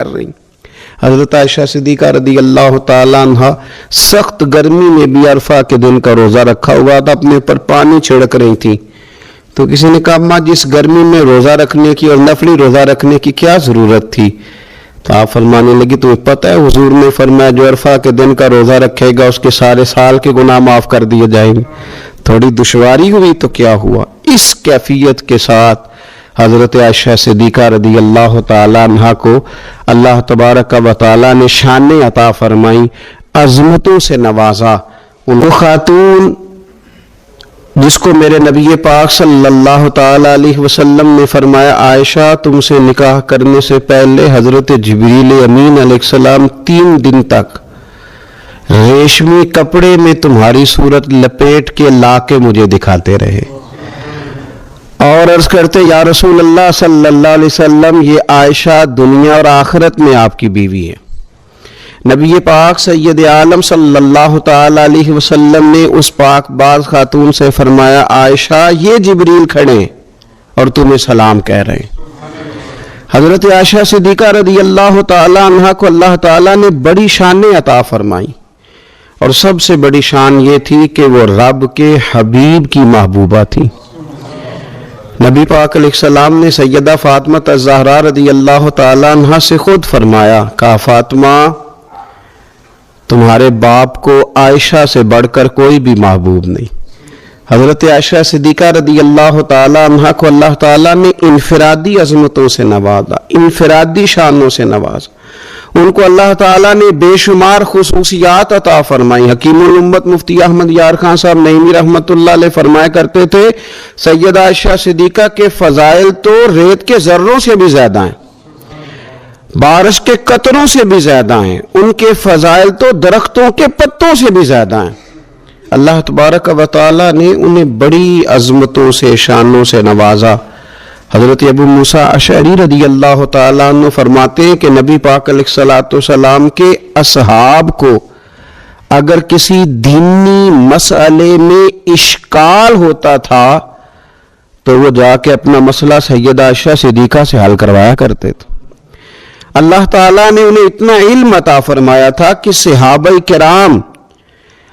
کر رہی. حضرت عائشہ صدیقہ رضی اللہ تعالیٰ عنہ سخت گرمی میں بھی عرفہ کے دن کا روزہ رکھا ہوا تھا، اپنے اوپر پانی چھڑک رہی تھی. تو کسی نے کہا ماں جس گرمی میں روزہ رکھنے کی اور نفلی روزہ رکھنے کی کیا ضرورت تھی؟ تو آپ فرمانے لگی تمہیں پتہ ہے حضور نے فرمایا جو عرفہ کے دن کا روزہ رکھے گا اس کے سارے سال کے گناہ معاف کر دیے جائیں گے. تھوڑی دشواری ہوئی تو کیا ہوا. اس کیفیت کے ساتھ حضرت عائشہ صدیقہ رضی اللہ تعالیٰ عنہ کو اللہ تبارک و تعالیٰ نے شانیں عطا فرمائیں، عظمتوں سے نوازا. وہ خاتون جس کو میرے نبی پاک صلی اللہ تعالیٰ علیہ وسلم نے فرمایا عائشہ تم سے نکاح کرنے سے پہلے حضرت جبریل امین علیہ السلام 3 دن تک ریشمی کپڑے میں تمہاری صورت لپیٹ کے لا کے مجھے دکھاتے رہے اور عرض کرتے یا رسول اللہ صلی اللہ علیہ وسلم یہ عائشہ دنیا اور آخرت میں آپ کی بیوی ہے. نبی پاک سید عالم صلی اللہ تعالی علیہ وسلم نے اس پاک باز خاتون سے فرمایا عائشہ یہ جبریل کھڑے اور تمہیں سلام کہہ رہے ہیں. حضرت عائشہ صدیقہ رضی اللہ تعالی عنہ کو اللہ تعالی نے بڑی شانیں عطا فرمائیں اور سب سے بڑی شان یہ تھی کہ وہ رب کے حبیب کی محبوبہ تھی. نبی پاک علیہ السلام نے سیدہ فاطمہ الزہرا رضی اللہ تعالی عنہ سے خود فرمایا کہا فاطمہ تمہارے باپ کو عائشہ سے بڑھ کر کوئی بھی محبوب نہیں. حضرت عائشہ صدیقہ رضی اللہ تعالی عنہ کو اللہ تعالیٰ نے انفرادی عظمتوں سے نوازا، انفرادی شانوں سے نوازا. ان کو اللہ تعالیٰ نے بے شمار خصوصیات عطا فرمائی. حکیم الامت مفتی احمد یار خان صاحب نعیمی رحمۃ اللہ علیہ فرمایا کرتے تھے سیدہ عائشہ صدیقہ کے فضائل تو ریت کے ذروں سے بھی زیادہ ہیں، بارش کے قطروں سے بھی زیادہ ہیں، ان کے فضائل تو درختوں کے پتوں سے بھی زیادہ ہیں. اللہ تبارک و تعالیٰ نے انہیں بڑی عظمتوں سے شانوں سے نوازا. حضرت ابو موسیٰ اشعری رضی اللہ تعالیٰ عنہ فرماتے ہیں کہ نبی پاک علیہ الصلوۃ والسلام کے اصحاب کو اگر کسی دینی مسئلے میں اشکال ہوتا تھا تو وہ جا کے اپنا مسئلہ سیدہ عائشہ صدیقہ سے حل کروایا کرتے تھے. اللہ تعالیٰ نے انہیں اتنا علم عطا فرمایا تھا کہ صحابہ کرام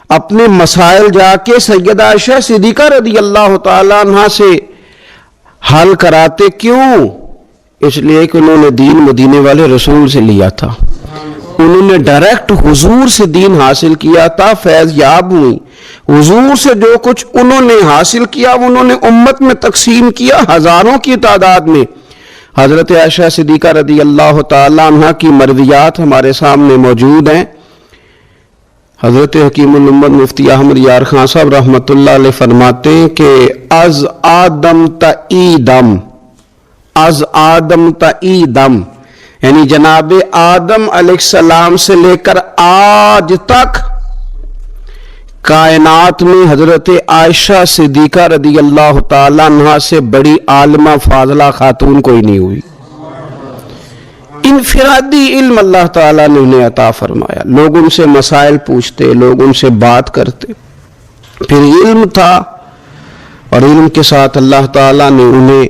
اپنے مسائل جا کے سیدہ عائشہ صدیقہ رضی اللہ تعالیٰ عنہ سے حل کراتے. کیوں؟ اس لیے کہ انہوں نے دین مدینے والے رسول سے لیا تھا، انہوں نے ڈائریکٹ حضور سے دین حاصل کیا تھا، فیض یاب ہوئی. حضور سے جو کچھ انہوں نے حاصل کیا انہوں نے امت میں تقسیم کیا ہزاروں کی تعداد میں. حضرت عائشہ صدیقہ رضی اللہ تعالی عنہ کی مرویات ہمارے سامنے موجود ہیں. حضرت حکیم الامت مفتی احمد یار خان صاحب رحمۃ اللہ علیہ فرماتے ہیں کہ از آدم تا ایدم یعنی جناب آدم علیہ السلام سے لے کر آج تک کائنات میں حضرت عائشہ صدیقہ رضی اللہ تعالیٰ عنہ سے بڑی عالمہ فاضلہ خاتون کوئی نہیں ہوئی. انفرادی علم اللہ تعالیٰ نے انہیں عطا فرمایا. لوگ ان سے مسائل پوچھتے، لوگ ان سے بات کرتے، پھر علم تھا اور علم کے ساتھ اللہ تعالیٰ نے انہیں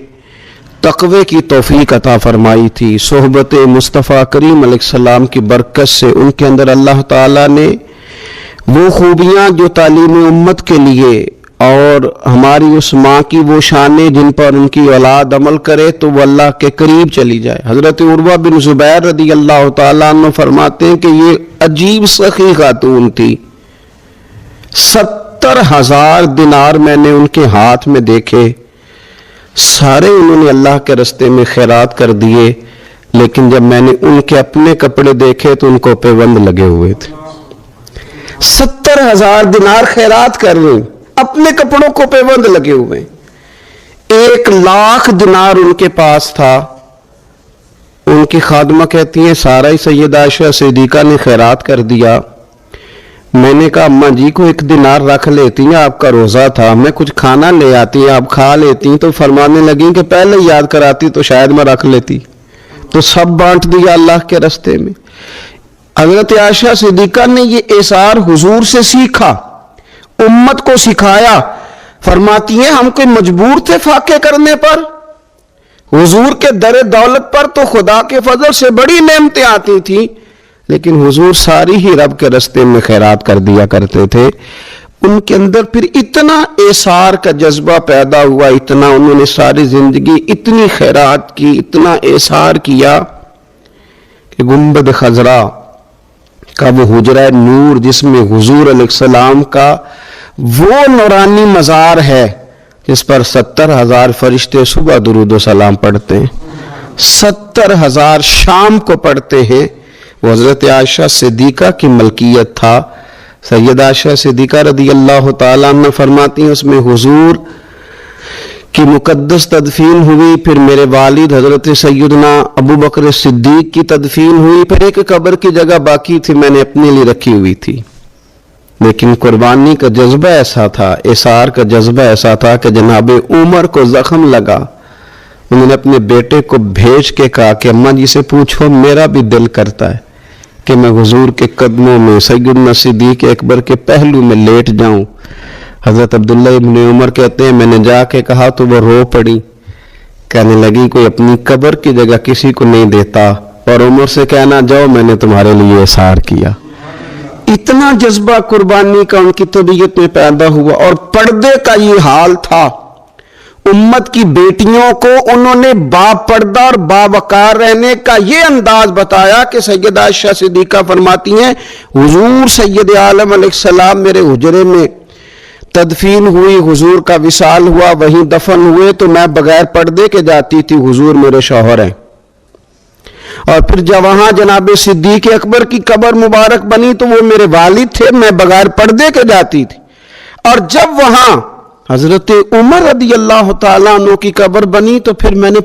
تقوی کی توفیق عطا فرمائی تھی. صحبت مصطفیٰ کریم علیہ السلام کی برکت سے ان کے اندر اللہ تعالیٰ نے وہ خوبیاں جو تعلیم امت کے لیے اور ہماری اس ماں کی وہ شانیں جن پر ان کی اولاد عمل کرے تو وہ اللہ کے قریب چلی جائے. حضرت عروہ بن زبیر رضی اللہ تعالیٰ عنہ فرماتے ہیں کہ یہ عجیب سخی خاتون تھی. 70,000 دینار میں نے ان کے ہاتھ میں دیکھے، سارے انہوں نے اللہ کے رستے میں خیرات کر دیے، لیکن جب میں نے ان کے اپنے کپڑے دیکھے تو ان کو پیوند لگے ہوئے تھے. 70,000 دینار خیرات کر رہے ہیں، اپنے کپڑوں کو پیوند لگے ہوئے. 1,00,000 دینار ان کے پاس تھا. ان کی خادمہ کہتی ہیں سارا ہی سیدہ عائشہ صدیقہ نے خیرات کر دیا. میں نے کہا اماں جی کو 1 دینار رکھ لیتی ہیں، آپ کا روزہ تھا، میں کچھ کھانا لے آتی آپ کھا لیتی. تو فرمانے لگیں کہ پہلے یاد کراتی تو شاید میں رکھ لیتی. تو سب بانٹ دیا اللہ کے رستے میں. حضرت عائشہ صدیقہ نے یہ اثار حضور سے سیکھا، امت کو سکھایا. فرماتی ہیں ہم کوئی مجبور تھے فاقے کرنے پر؟ حضور کے در دولت پر تو خدا کے فضل سے بڑی نعمتیں آتی تھیں، لیکن حضور ساری ہی رب کے راستے میں خیرات کر دیا کرتے تھے۔ ان کے اندر پھر اتنا ایثار کا جذبہ پیدا ہوا، اتنا انہوں نے ساری زندگی اتنی خیرات کی، اتنا ایثار کیا کہ گنبد خضرا کا وہ حجرہ نور جس میں حضور علیہ السلام کا وہ نورانی مزار ہے جس پر 70,000 فرشتے صبح درود و سلام پڑھتے ہیں، 70,000 شام کو پڑھتے ہیں، وہ حضرت عائشہ صدیقہ کی ملکیت تھا۔ سیدہ عائشہ صدیقہ رضی اللہ تعالیٰ عنہ فرماتی ہیں اس میں حضور کی مقدس تدفین ہوئی، پھر میرے والد حضرت سیدنا ابو بکر صدیق کی تدفین ہوئی، پھر ایک قبر کی جگہ باقی تھی میں نے اپنے لیے رکھی ہوئی تھی۔ لیکن قربانی کا جذبہ ایسا تھا، اثار کا جذبہ ایسا تھا کہ جناب عمر کو زخم لگا، انہوں نے اپنے بیٹے کو بھیج کے کہا کہ اماں جی سے پوچھو میرا بھی دل کرتا ہے کہ میں حضور کے قدموں میں سیدنا صدیق اکبر کے پہلو میں لیٹ جاؤں۔ حضرت عبداللہ ابن عمر کہتے ہیں میں نے جا کے کہا تو وہ رو پڑی، کہنے لگی کوئی اپنی قبر کی جگہ کسی کو نہیں دیتا، اور عمر سے کہنا جاؤ میں نے تمہارے لیے اثار کیا۔ اتنا جذبہ قربانی کا ان کی طبیعت میں پیدا ہوا، اور پردے کا یہ حال تھا، امت کی بیٹیوں کو انہوں نے با پردہ اور باوقار رہنے کا یہ انداز بتایا کہ سیدہ عائشہ صدیقہ فرماتی ہیں حضور سید عالم علیہ السلام میرے حجرے میں تدفین ہوئی، حضور کا وصال ہوا، وہیں دفن ہوئے تو میں بغیر پردے کے جاتی تھی، حضور میرے شوہر ہیں۔ اور پھر جب وہاں جناب صدیق اکبر کی قبر مبارک بنی تو وہ میرے والد تھے، میں بغیر پردے کے جاتی تھی۔ اور جب وہاں حضرت عمر رضی اللہ تعالیٰ عنہ کی قبر بنی تو پھر میں نے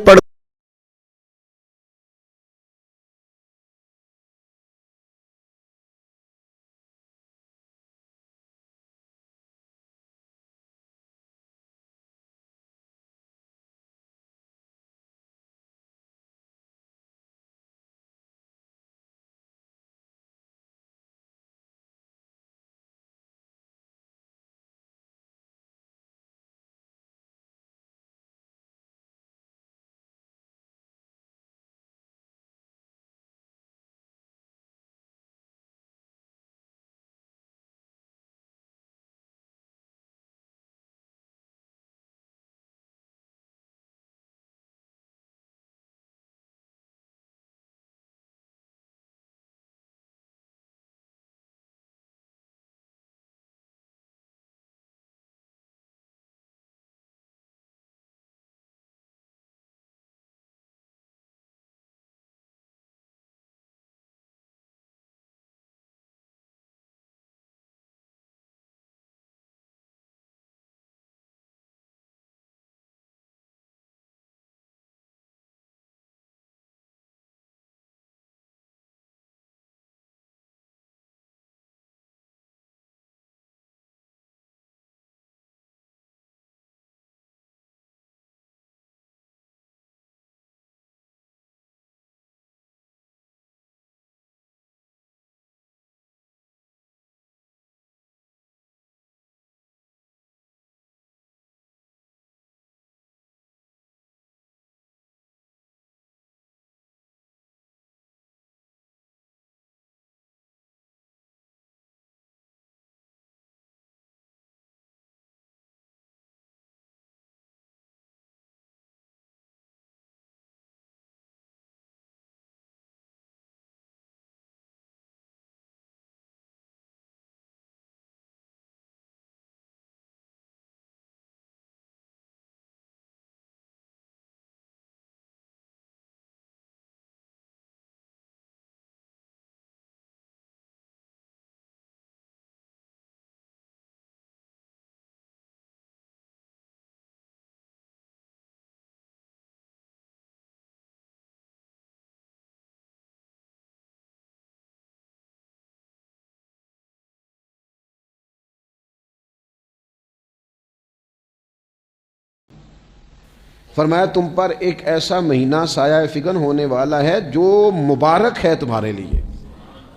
فرمایا تم پر ایک ایسا مہینہ سایہ فگن ہونے والا ہے جو مبارک ہے تمہارے لیے،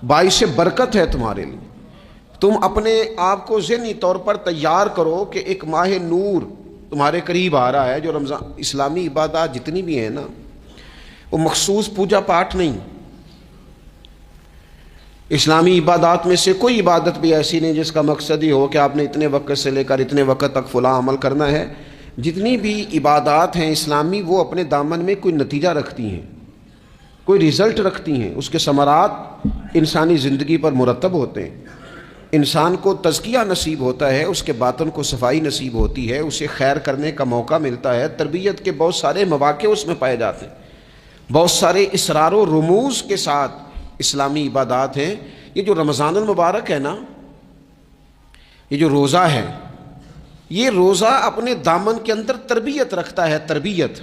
باعث برکت ہے تمہارے لیے۔ تم اپنے آپ کو ذہنی طور پر تیار کرو کہ ایک ماہ نور تمہارے قریب آ رہا ہے. جو رمضان اسلامی عبادات جتنی بھی ہیں نا وہ مخصوص پوجا پاٹ نہیں. اسلامی عبادات میں سے کوئی عبادت بھی ایسی نہیں جس کا مقصد ہی ہو کہ آپ نے اتنے وقت سے لے کر اتنے وقت تک فلاں عمل کرنا ہے. جتنی بھی عبادات ہیں اسلامی وہ اپنے دامن میں کوئی نتیجہ رکھتی ہیں, کوئی رزلٹ رکھتی ہیں, اس کے ثمرات انسانی زندگی پر مرتب ہوتے ہیں. انسان کو تزکیہ نصیب ہوتا ہے, اس کے باطن کو صفائی نصیب ہوتی ہے, اسے خیر کرنے کا موقع ملتا ہے. تربیت کے بہت سارے مواقع اس میں پائے جاتے ہیں. بہت سارے اسرار و رموز کے ساتھ اسلامی عبادات ہیں. یہ جو رمضان المبارک ہے نا, یہ جو روزہ ہے, یہ روزہ اپنے دامن کے اندر تربیت رکھتا ہے. تربیت,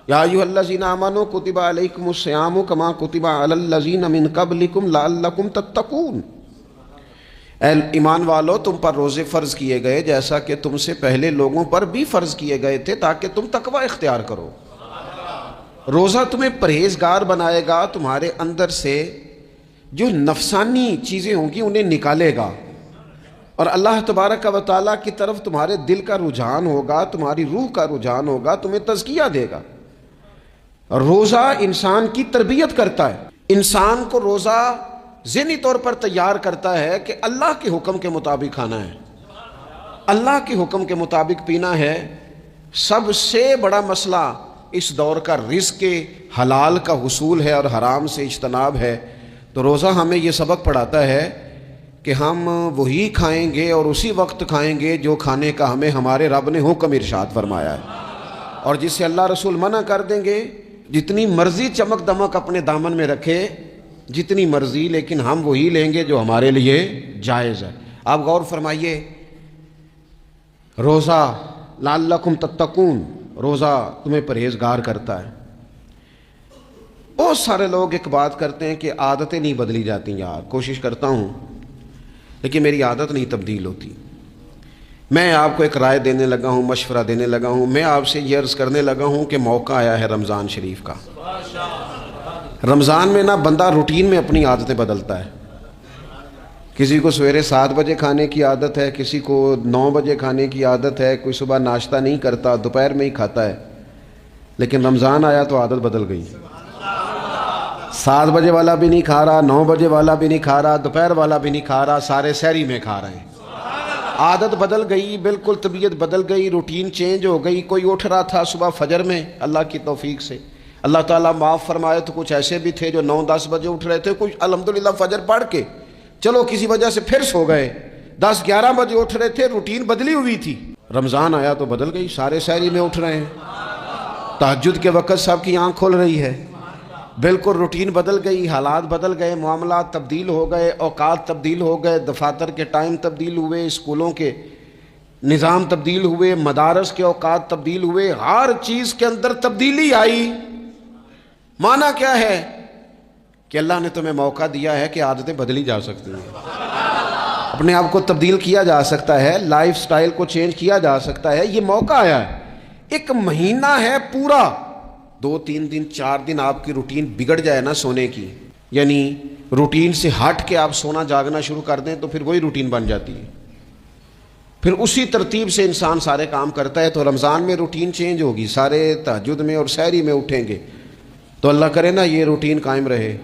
یا ایھا الذین آمنوا کتب علیکم الصیام کما کتب علی الذین من قبلکم لعلکم تتقون. اے ایمان والو, تم پر روزے فرض کیے گئے جیسا کہ تم سے پہلے لوگوں پر بھی فرض کیے گئے تھے تاکہ تم تقوی اختیار کرو. روزہ تمہیں پرہیزگار بنائے گا, تمہارے اندر سے جو نفسانی چیزیں ہوں گی انہیں نکالے گا, اور اللہ تبارک و تعالیٰ کی طرف تمہارے دل کا رجحان ہوگا, تمہاری روح کا رجحان ہوگا, تمہیں تزکیہ دے گا. روزہ انسان کی تربیت کرتا ہے. انسان کو روزہ ذہنی طور پر تیار کرتا ہے کہ اللہ کے حکم کے مطابق کھانا ہے, اللہ کے حکم کے مطابق پینا ہے. سب سے بڑا مسئلہ اس دور کا رزق کے حلال کا حصول ہے اور حرام سے اجتناب ہے. تو روزہ ہمیں یہ سبق پڑھاتا ہے کہ ہم وہی کھائیں گے اور اسی وقت کھائیں گے جو کھانے کا ہمیں ہمارے رب نے حکم ارشاد فرمایا ہے, اور جس سے اللہ رسول منع کر دیں گے. جتنی مرضی چمک دمک اپنے دامن میں رکھے, جتنی مرضی, لیکن ہم وہی لیں گے جو ہمارے لیے جائز ہے. آپ غور فرمائیے, روزہ لعلکم تتقون, روزہ تمہیں پرہیزگار کرتا ہے. بہت سارے لوگ ایک بات کرتے ہیں کہ عادتیں نہیں بدلی جاتی. یار کوشش کرتا ہوں لیکن میری عادت نہیں تبدیل ہوتی. میں آپ کو ایک رائے دینے لگا ہوں, مشورہ دینے لگا ہوں. میں آپ سے یہ عرض کرنے لگا ہوں کہ موقع آیا ہے رمضان شریف کا. رمضان میں نا بندہ روٹین میں اپنی عادتیں بدلتا ہے. کسی کو سویرے 7 بجے کھانے کی عادت ہے, کسی کو 9 بجے کھانے کی عادت ہے, کوئی صبح ناشتہ نہیں کرتا, دوپہر میں ہی کھاتا ہے. لیکن رمضان آیا تو عادت بدل گئی. 7 بجے والا بھی نہیں کھا رہا, 9 بجے والا بھی نہیں کھا رہا, دوپہر والا بھی نہیں کھا رہا, سارے سحری میں کھا رہے ہیں. عادت بدل گئی, بالکل طبیعت بدل گئی, روٹین چینج ہو گئی. کوئی اٹھ رہا تھا صبح فجر میں, اللہ کی توفیق سے, اللہ تعالیٰ معاف فرمائے, تو کچھ ایسے بھی تھے جو 9-10 بجے اٹھ رہے تھے, کچھ الحمدللہ فجر پڑھ کے چلو کسی وجہ سے پھر سو گئے, 10-11 بجے اٹھ رہے تھے, روٹین بدلی ہوئی تھی. رمضان آیا تو بدل گئی, سارے سحری میں اٹھ رہے ہیں. تہجد کے وقت سب کی آنکھ کھل رہی ہے. بالکل روٹین بدل گئی, حالات بدل گئے, معاملات تبدیل ہو گئے, اوقات تبدیل ہو گئے, دفاتر کے ٹائم تبدیل ہوئے, اسکولوں کے نظام تبدیل ہوئے, مدارس کے اوقات تبدیل ہوئے, ہر چیز کے اندر تبدیلی آئی. معنی کیا ہے کہ اللہ نے تمہیں موقع دیا ہے کہ عادتیں بدلی جا سکتی ہیں, اپنے آپ کو تبدیل کیا جا سکتا ہے, لائف سٹائل کو چینج کیا جا سکتا ہے. یہ موقع آیا ہے. ایک مہینہ ہے پورا, 2-3 دن 4 دن آپ کی روٹین بگڑ جائے نا سونے کی, یعنی روٹین سے ہٹ کے آپ سونا جاگنا شروع کر دیں تو پھر وہی روٹین بن جاتی ہے. پھر اسی ترتیب سے انسان سارے کام کرتا ہے. تو رمضان میں روٹین چینج ہوگی, سارے تہجد میں اور سحری میں اٹھیں گے. تو اللہ کرے نا یہ روٹین قائم رہے.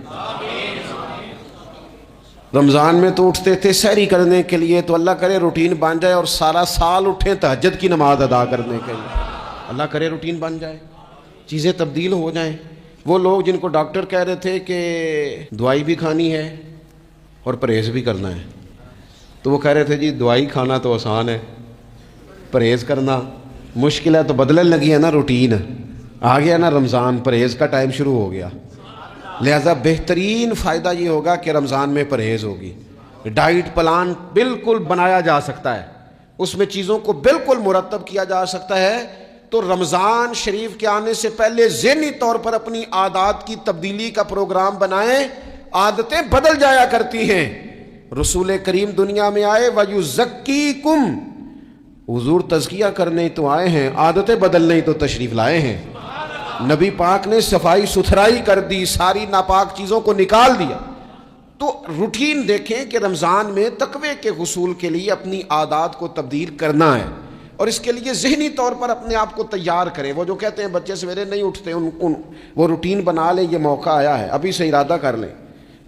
رمضان میں تو اٹھتے تھے سحری کرنے کے لیے, تو اللہ کرے روٹین بن جائے اور سارا سال اٹھیں تہجد کی نماز ادا کرنے کے لیے. اللہ کرے روٹین بن جائے, چیزیں تبدیل ہو جائیں. وہ لوگ جن کو ڈاکٹر کہہ رہے تھے کہ دوائی بھی کھانی ہے اور پرہیز بھی کرنا ہے, تو وہ کہہ رہے تھے جی دوائی کھانا تو آسان ہے, پرہیز کرنا مشکل ہے. تو بدلنے لگی ہے نا روٹین, آ گیا نا رمضان, پرہیز کا ٹائم شروع ہو گیا. لہذا بہترین فائدہ یہ ہوگا کہ رمضان میں پرہیز ہوگی. ڈائٹ پلان بالکل بنایا جا سکتا ہے, اس میں چیزوں کو بالکل مرتب کیا جا سکتا ہے. تو رمضان شریف کے آنے سے پہلے ذہنی طور پر اپنی عادات کی تبدیلی کا پروگرام بنائیں. عادتیں بدل جایا کرتی ہیں. رسول کریم دنیا میں آئے وَيُزَكِّيكُمْ, حضور تزکیہ کرنے تو آئے ہیں, عادتیں بدلنے تو تشریف لائے ہیں. نبی پاک نے صفائی ستھرائی کر دی, ساری ناپاک چیزوں کو نکال دیا. تو روٹین دیکھیں کہ رمضان میں تقوی کے حصول کے لیے اپنی عادات کو تبدیل کرنا ہے. اور اس کے لیے ذہنی طور پر اپنے آپ کو تیار کریں. وہ جو کہتے ہیں بچے سویرے نہیں اٹھتے, وہ روٹین بنا لیں, یہ موقع آیا ہے, ابھی سے ارادہ کر لیں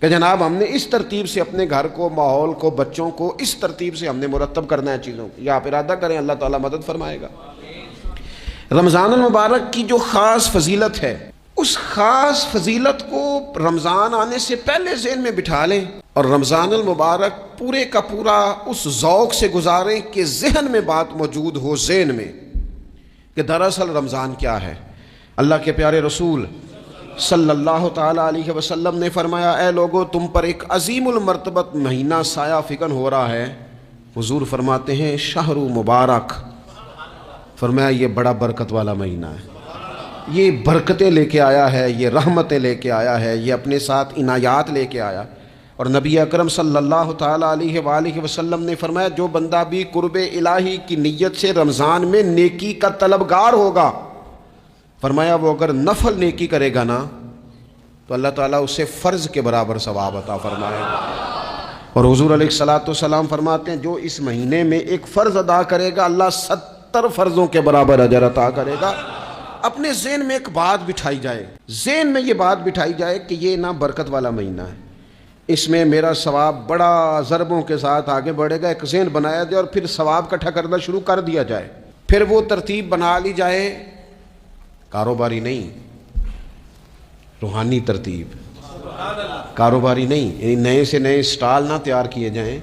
کہ جناب ہم نے اس ترتیب سے اپنے گھر کو, ماحول کو, بچوں کو اس ترتیب سے ہم نے مرتب کرنا ہے چیزوں کو. یہ آپ ارادہ کریں, اللہ تعالیٰ مدد فرمائے گا. رمضان المبارک کی جو خاص فضیلت ہے, اس خاص فضیلت کو رمضان آنے سے پہلے ذہن میں بٹھا لیں اور رمضان المبارک پورے کا پورا اس ذوق سے گزاریں کہ ذہن میں بات موجود ہو, ذہن میں, کہ دراصل رمضان کیا ہے. اللہ کے پیارے رسول صلی اللہ تعالیٰ علیہ وسلم نے فرمایا, اے لوگو تم پر ایک عظیم المرتبت مہینہ سایہ فکن ہو رہا ہے. حضور فرماتے ہیں شہر مبارک, فرمایا یہ بڑا برکت والا مہینہ ہے, یہ برکتیں لے کے آیا ہے, یہ رحمتیں لے کے آیا ہے, یہ اپنے ساتھ عنایات لے کے آیا. اور نبی اکرم صلی اللہ تعالیٰ علیہ وآلہ وسلم نے فرمایا جو بندہ بھی قرب الہی کی نیت سے رمضان میں نیکی کا طلبگار ہوگا, فرمایا وہ اگر نفل نیکی کرے گا نا تو اللہ تعالیٰ اسے فرض کے برابر ثواب عطا فرمائے گا. اور حضور علیہ الصلوۃ والسلام فرماتے ہیں جو اس مہینے میں ایک فرض ادا کرے گا اللہ 70 فرضوں کے برابر اجر عطا کرے گا. اپنے ذہن میں ایک بات بٹھائی جائے, ذہن میں یہ بات بٹھائی جائے کہ یہ نا برکت والا مہینہ ہے, اس میں میرا ثواب بڑا ضربوں کے ساتھ آگے بڑھے گا. ایک ذہن بنایا جائے اور پھر ثواب اکٹھا کرنا شروع کر دیا جائے. پھر وہ ترتیب بنا لی جائے, کاروباری نہیں, روحانی ترتیب, کاروباری نہیں, یعنی نئے سے نئے سٹال نہ تیار کیے جائیں,